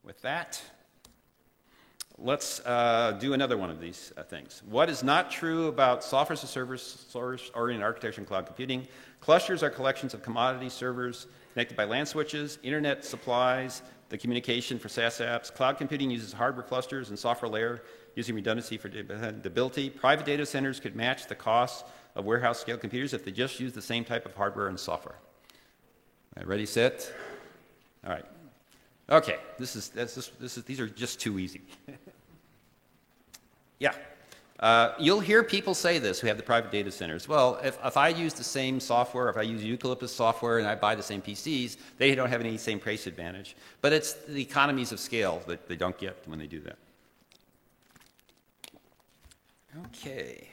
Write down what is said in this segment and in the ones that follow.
with that, let's do another one of these things. What is not true about software as a service-oriented architecture and cloud computing? Clusters are collections of commodity servers connected by LAN switches. Internet supplies the communication for SaaS apps. Cloud computing uses hardware clusters and software layer using redundancy for dependability. Private data centers could match the cost of warehouse-scale computers if they just use the same type of hardware and software. All right, ready, set? All right. Okay, these are just too easy. Yeah. You'll hear people say this who have the private data centers. Well, if I use the same software, if I use Eucalyptus software and I buy the same PCs, they don't have any same price advantage. But it's the economies of scale that they don't get when they do that. Okay.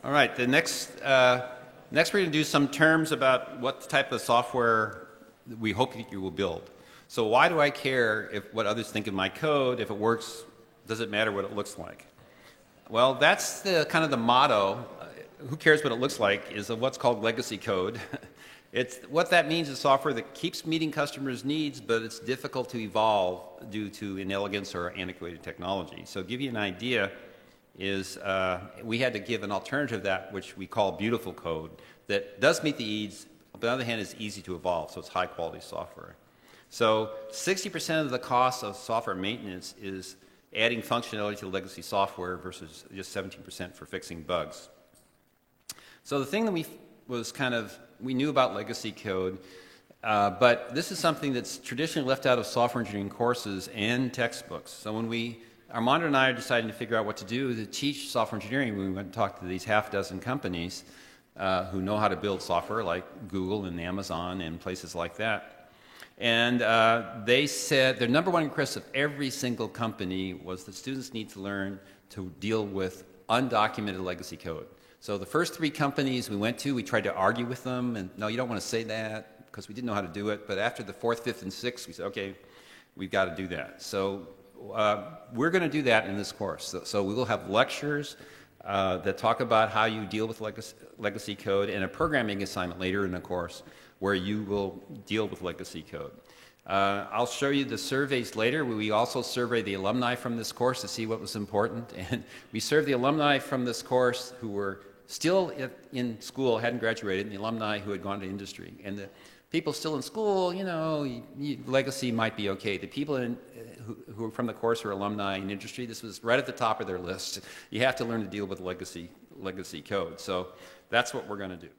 All right, the next we're going to do some terms about what type of software we hope that you will build. So why do I care what others think of my code? If it works, does it matter what it looks like? Well, that's the kind of the motto. Who cares what it looks like is of what's called legacy code. What that means is software that keeps meeting customers' needs, but it's difficult to evolve due to inelegance or antiquated technology. So to give you an idea, is we had to give an alternative to that, which we call beautiful code, that does meet the needs, but on the other hand is easy to evolve, so it's high quality software. So 60% of the cost of software maintenance is adding functionality to legacy software versus just 17% for fixing bugs. So the thing that we knew about legacy code, but this is something that's traditionally left out of software engineering courses and textbooks. So when Armando and I are deciding to figure out what to do to teach software engineering, we went and talked to these half-dozen companies who know how to build software, like Google and Amazon and places like that. And they said their number one request of every single company was that students need to learn to deal with undocumented legacy code. So the first three companies we went to, we tried to argue with them, and no, you don't want to say that, because we didn't know how to do it. But after the fourth, fifth, and sixth, we said, okay, we've got to do that. So we're going to do that in this course. So we will have lectures that talk about how you deal with legacy code, and a programming assignment later in the course where you will deal with legacy code. I'll show you the surveys later. We also surveyed the alumni from this course to see what was important. And we surveyed the alumni from this course who were still in school, hadn't graduated, and the alumni who had gone to industry. And the people still in school, legacy might be okay. The people who are from the course who are alumni in industry, this was right at the top of their list. You have to learn to deal with legacy code. So that's what we're going to do.